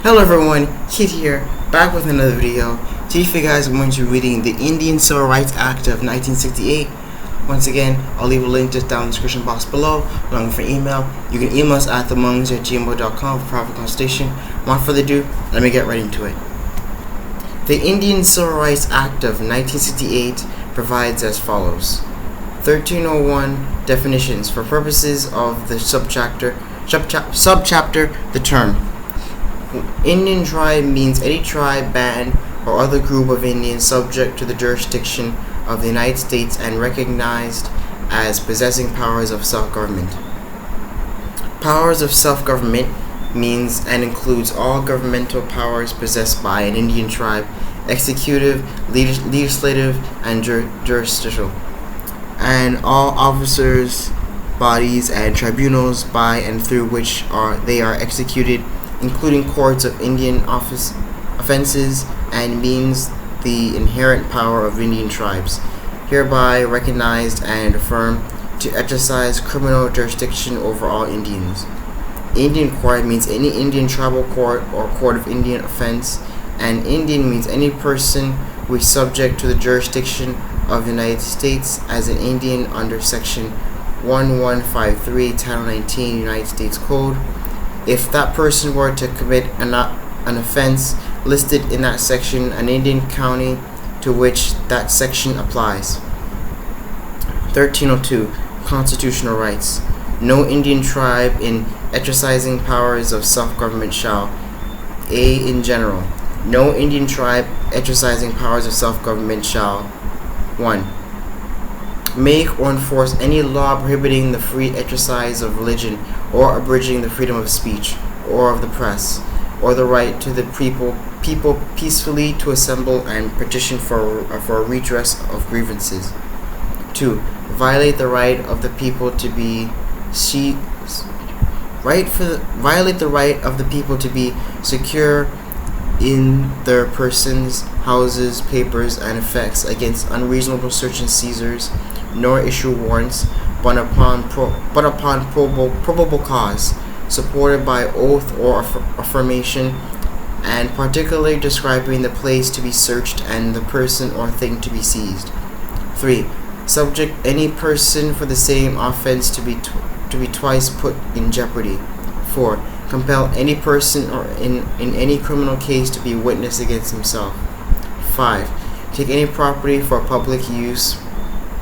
Hello everyone, Kid here, back with another video. Today for you guys, I'm going to be reading the Indian Civil Rights Act of 1968. Once again, I'll leave a link just down in the description box below, along with an email. You can email us at themungs@gmail.com for private consultation. Without further ado, let me get right into it. The Indian Civil Rights Act of 1968 provides as follows. 1301 Definitions. For purposes of the subchapter, the term Indian tribe means any tribe, band, or other group of Indians subject to the jurisdiction of the United States and recognized as possessing powers of self-government. Powers of self-government means and includes all governmental powers possessed by an Indian tribe, executive, legislative, and jurisdictional, and all officers, bodies, and tribunals by and through which they are executed, including courts of Indian offenses, and means the inherent power of Indian tribes, hereby recognized and affirmed to exercise criminal jurisdiction over all Indians. Indian court means any Indian tribal court or court of Indian offense, and Indian means any person who is subject to the jurisdiction of the United States as an Indian under Section 1153, Title 19, United States Code. If that person were to commit an offense listed in that section, an Indian county to which that section applies. 1302 Constitutional Rights. No Indian tribe in exercising powers of self-government shall in general. No Indian tribe exercising powers of self-government shall 1. Make or enforce any law prohibiting the free exercise of religion, or abridging the freedom of speech or of the press, or the right to the people peacefully to assemble and petition for a redress of grievances. 2. Violate the right of the people to be secure in their persons, houses, papers, and effects against unreasonable search and seizures, nor issue warrants, but upon probable cause, supported by oath or affirmation, and particularly describing the place to be searched and the person or thing to be seized. 3. Subject any person for the same offense to be twice put in jeopardy. 4. Compel any person or in any criminal case to be witness against himself. 5. Take any property for public use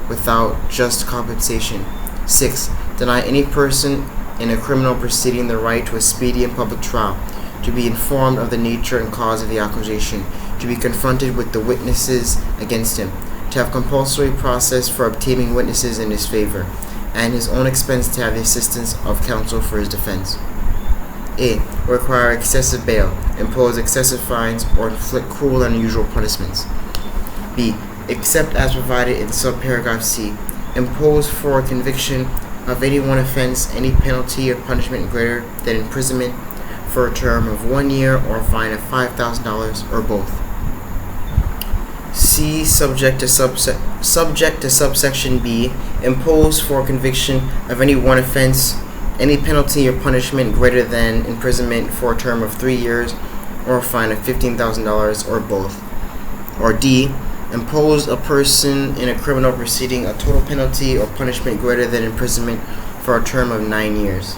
without just compensation. 6. Deny any person in a criminal proceeding the right to a speedy and public trial, to be informed of the nature and cause of the accusation, to be confronted with the witnesses against him, to have compulsory process for obtaining witnesses in his favor, and his own expense to have the assistance of counsel for his defense. A. Require excessive bail, impose excessive fines, or inflict cruel and unusual punishments. B. Except as provided in subparagraph C, impose for conviction of any one offense any penalty or punishment greater than imprisonment for a term of 1 year or a fine of $5,000 or both. C. Subject to subsection B, impose for conviction of any one offense any penalty or punishment greater than imprisonment for a term of 3 years or a fine of $15,000 or both. Or D. Impose a person in a criminal proceeding a total penalty or punishment greater than imprisonment for a term of 9 years.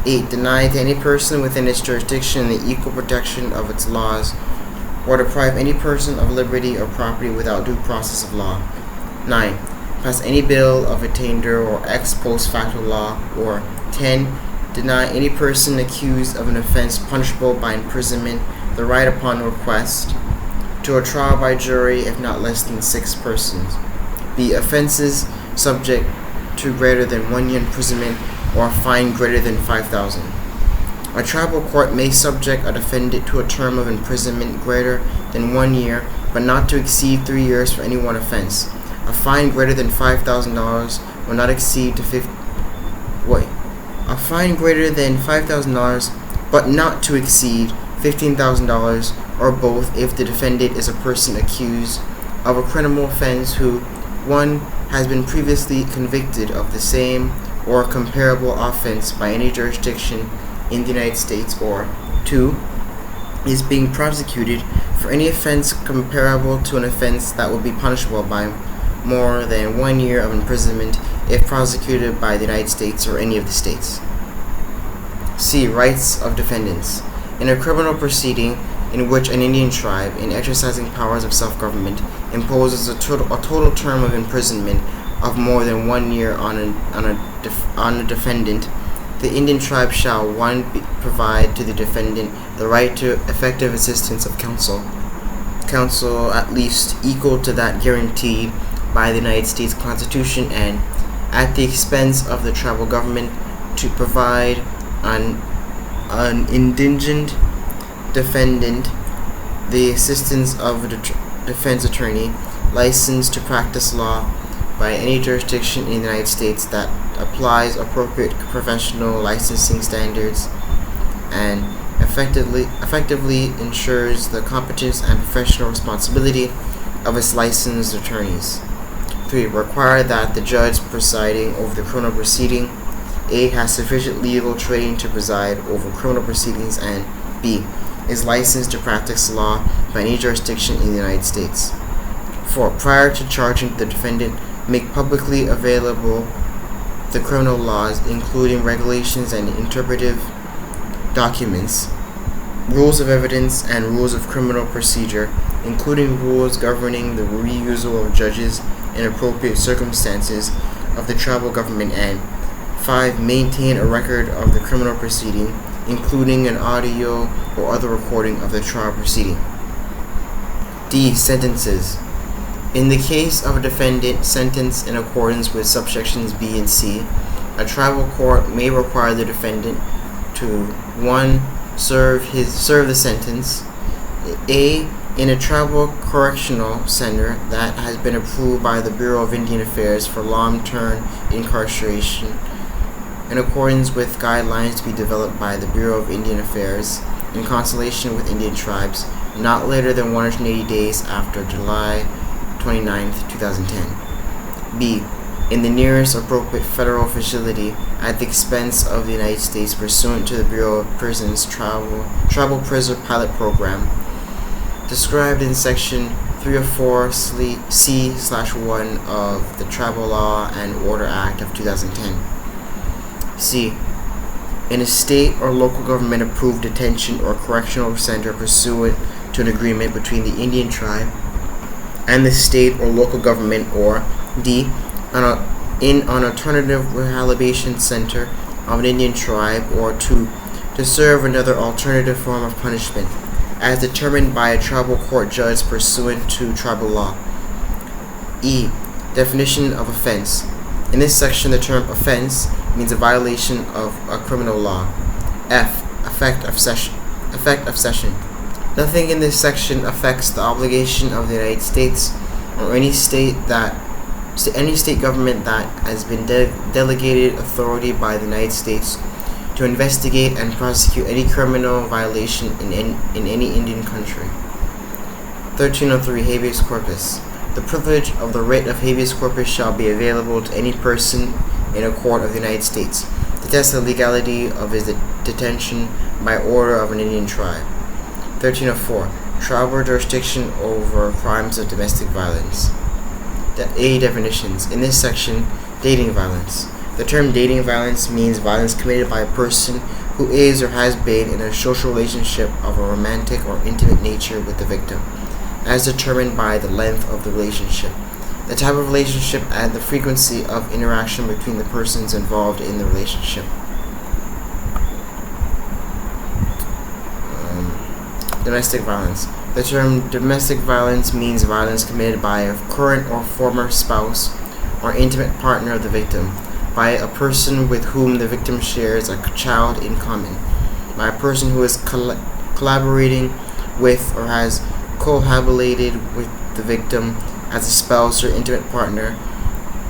8. Deny to any person within its jurisdiction the equal protection of its laws, or deprive any person of liberty or property without due process of law. 9. Pass any bill of attainder or ex post facto law. Or 10. Deny any person accused of an offense punishable by imprisonment the right upon request to a trial by jury if not less than 6 persons. B. Offenses subject to greater than 1 year imprisonment or a fine greater than $5,000. A tribal court may subject a defendant to a term of imprisonment greater than 1 year, but not to exceed 3 years for any one offense. A fine greater than $5,000 will not exceed to A fine greater than $5,000, but not to exceed $15,000 or both if the defendant is a person accused of a criminal offense who 1. Has been previously convicted of the same or comparable offense by any jurisdiction in the United States, or 2. is being prosecuted for any offense comparable to an offense that would be punishable by more than 1 year of imprisonment if prosecuted by the United States or any of the states. C. Rights of defendants. In a criminal proceeding in which an Indian tribe, in exercising powers of self-government, imposes a total term of imprisonment of more than 1 year on a defendant, the Indian tribe shall 1. Provide to the defendant the right to effective assistance of counsel at least equal to that guaranteed by the United States Constitution, and, at the expense of the tribal government, to provide an indigent defendant the assistance of a defense attorney licensed to practice law by any jurisdiction in the United States that applies appropriate professional licensing standards and effectively ensures the competence and professional responsibility of its licensed attorneys. 3. Require that the judge presiding over the criminal proceeding A. has sufficient legal training to preside over criminal proceedings, and B. is licensed to practice law by any jurisdiction in the United States. 4. Prior to charging the defendant, make publicly available the criminal laws, including regulations and interpretive documents, rules of evidence, and rules of criminal procedure, including rules governing the reusal of judges in appropriate circumstances of the tribal government, and 5. Maintain a record of the criminal proceeding, including an audio or other recording of the trial proceeding. D. Sentences. In the case of a defendant sentenced in accordance with subsections B and C, a tribal court may require the defendant to 1. Serve the sentence A. in a tribal correctional center that has been approved by the Bureau of Indian Affairs for long-term incarceration, in accordance with guidelines to be developed by the Bureau of Indian Affairs in consultation with Indian tribes, not later than 180 days after July 29, 2010. B. In the nearest appropriate federal facility at the expense of the United States pursuant to the Bureau of Prisons Tribal Prisoner Pilot Program, described in Section 304C/1 of the Tribal Law and Order Act of 2010. C. In a state or local government approved detention or correctional center pursuant to an agreement between the Indian tribe and the state or local government, or D. In an alternative rehabilitation center of an Indian tribe, or to serve another alternative form of punishment as determined by a tribal court judge pursuant to tribal law. E. Definition of offense. In this section, the term offense means a violation of a criminal law. F. Effect of session. Nothing in this section affects the obligation of the United States or any state government that has been delegated authority by the United States to investigate and prosecute any criminal violation in any Indian country. 1303 Habeas Corpus. The privilege of the writ of habeas corpus shall be available to any person in a court of the United States to test the legality of his detention by order of an Indian tribe. 1304 Tribal jurisdiction over crimes of domestic violence. A. Definitions. In this section, dating violence. The term dating violence means violence committed by a person who is or has been in a social relationship of a romantic or intimate nature with the victim, as determined by the length of the relationship, the type of relationship, and the frequency of interaction between the persons involved in the relationship. Domestic violence. The term domestic violence means violence committed by a current or former spouse or intimate partner of the victim, by a person with whom the victim shares a child in common, by a person who is collaborating with or has cohabitated with the victim as a spouse or intimate partner,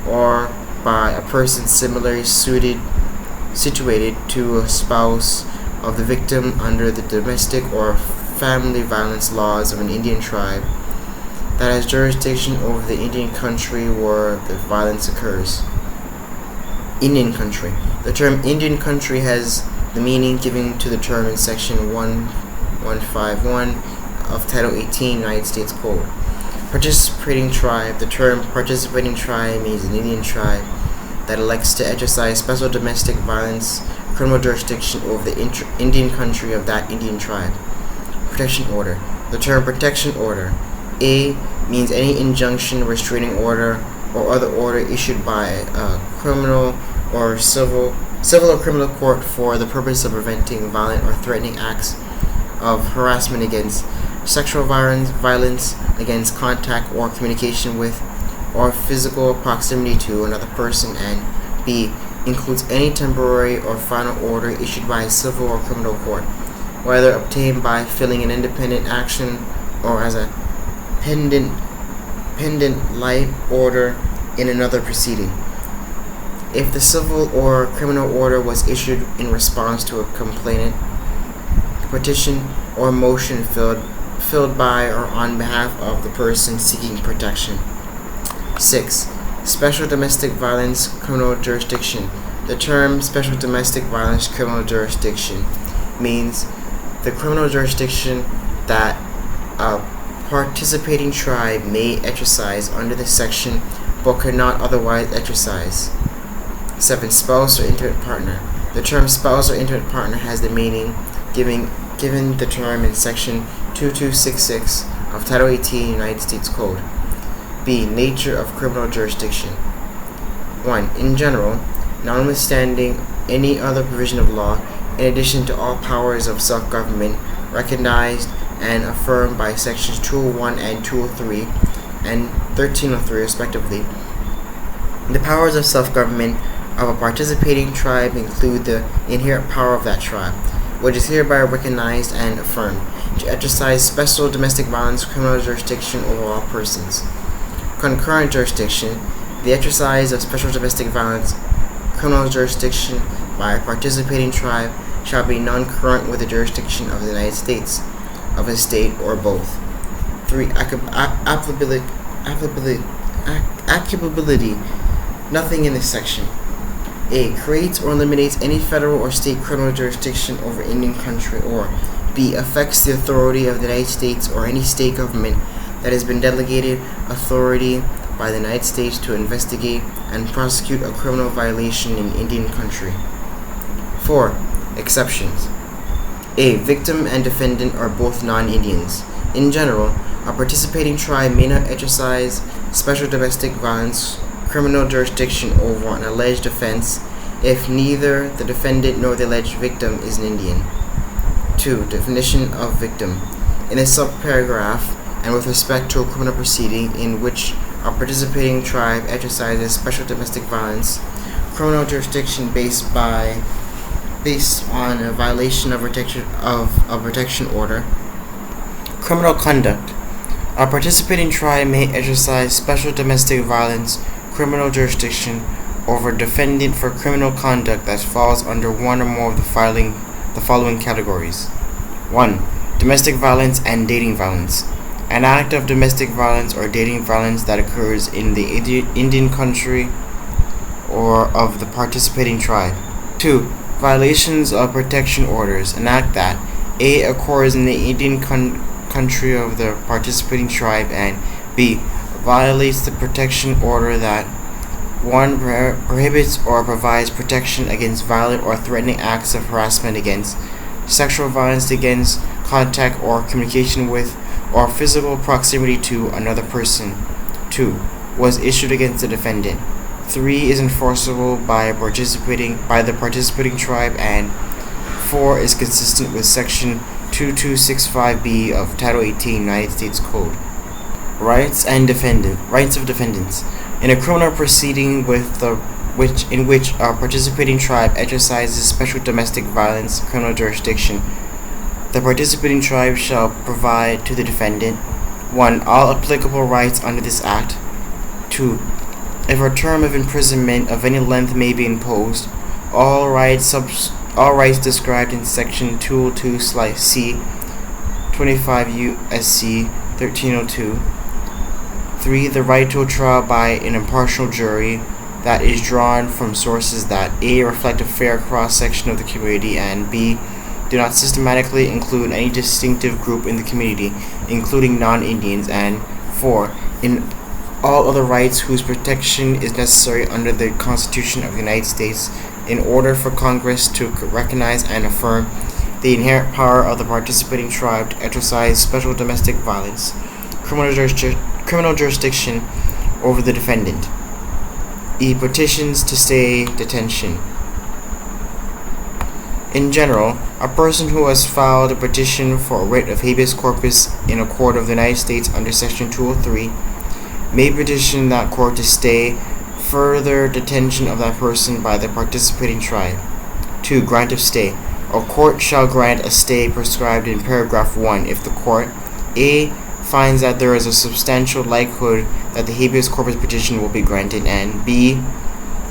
or by a person similarly situated to a spouse of the victim under the domestic or family violence laws of an Indian tribe that has jurisdiction over the Indian country where the violence occurs. Indian country. The term Indian country has the meaning given to the term in Section 1 151 of Title 18 United States Code. Participating tribe. The term participating tribe means an Indian tribe that elects to exercise special domestic violence criminal jurisdiction over the Indian country of that Indian tribe. Protection order. The term protection order. A means any injunction, restraining order, or other order issued by a criminal or civil or criminal court for the purpose of preventing violent or threatening acts of harassment against, sexual violence against, contact or communication with, or physical proximity to another person, and B includes any temporary or final order issued by a civil or criminal court, whether obtained by filing an independent action or as a pendant light order in another proceeding. If the civil or criminal order was issued in response to a complaint, petition, or motion filled by or on behalf of the person seeking protection. 6. Special domestic violence criminal jurisdiction. The term special domestic violence criminal jurisdiction means the criminal jurisdiction that a participating tribe may exercise under this section but could not otherwise exercise. 7. Spouse or intimate partner. The term spouse or intimate partner has the meaning given the term in section 2266 of Title 18 United States Code. B. Nature of criminal jurisdiction. 1. In general, notwithstanding any other provision of law, in addition to all powers of self-government recognized and affirmed by sections 201 and 203 and 1303 respectively, the powers of self-government of a participating tribe include the inherent power of that tribe, which is hereby recognized and affirmed, to exercise special domestic violence criminal jurisdiction over all persons. Concurrent jurisdiction. The exercise of special domestic violence criminal jurisdiction by a participating tribe shall be non-concurrent with the jurisdiction of the United States, of a state, or both. 3. Applicability. Nothing in this section. A. Creates or eliminates any federal or state criminal jurisdiction over Indian country, or B. Affects the authority of the United States or any state government that has been delegated authority by the United States to investigate and prosecute a criminal violation in Indian country. 4. Exceptions. A. Victim and defendant are both non-Indians. In general, a participating tribe may not exercise special domestic violence criminal jurisdiction over an alleged offense if neither the defendant nor the alleged victim is an Indian. 2. Definition of victim. In a subparagraph, and with respect to a criminal proceeding in which a participating tribe exercises special domestic violence criminal jurisdiction based on a violation of a protection order. Criminal conduct. A participating tribe may exercise special domestic violence criminal jurisdiction over a defendant for criminal conduct that falls under one or more of the following categories. 1. Domestic violence and dating violence. An act of domestic violence or dating violence that occurs in the Indian country or of the participating tribe. 2. Violations of protection orders. An act that A. occurs in the Indian country of the participating tribe, and B. violates the protection order that 1. Prohibits or provides protection against violent or threatening acts of harassment against, sexual violence against, contact or communication with, or physical proximity to another person. 2. Was issued against the defendant. 3. Is enforceable by the participating tribe, and 4. Is consistent with section 2265B of Title 18 United States Code. Rights of defendants. In a criminal proceeding in which a participating tribe exercises special domestic violence criminal jurisdiction, the participating tribe shall provide to the defendant 1. All applicable rights under this act. 2. If a term of imprisonment of any length may be imposed, all rights described in section 202(c) 25 U.S.C. 1302. 3. The right to a trial by an impartial jury that is drawn from sources that A. reflect a fair cross-section of the community, and B. do not systematically include any distinctive group in the community, including non-Indians, and 4. In all other rights whose protection is necessary under the Constitution of the United States in order for Congress to recognize and affirm the inherent power of the participating tribe to exercise special domestic violence, criminal jurisdiction over the defendant. Petitions to stay detention. In general, a person who has filed a petition for a writ of habeas corpus in a court of the United States under Section 203 may petition that court to stay further detention of that person by the participating tribe. 2. Grant of stay. A court shall grant a stay prescribed in paragraph 1 if the court A. finds that there is a substantial likelihood that the habeas corpus petition will be granted, and B.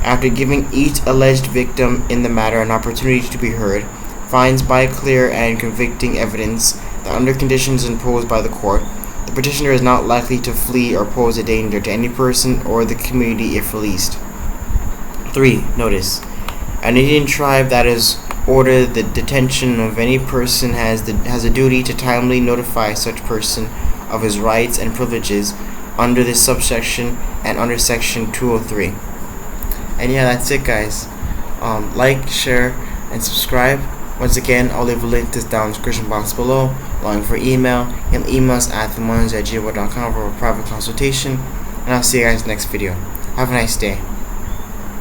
after giving each alleged victim in the matter an opportunity to be heard, finds by clear and convicting evidence that under conditions imposed by the court, the petitioner is not likely to flee or pose a danger to any person or the community if released. 3. Notice. An Indian tribe that has ordered the detention of any person has a duty to timely notify such person of his rights and privileges under this subsection and under Section 203. And yeah, that's it, guys. Like, share, and subscribe. Once again, I'll leave a link to this down in the description box below. Login for email. You can email us at themones@gmail.com for a private consultation. And I'll see you guys next video. Have a nice day.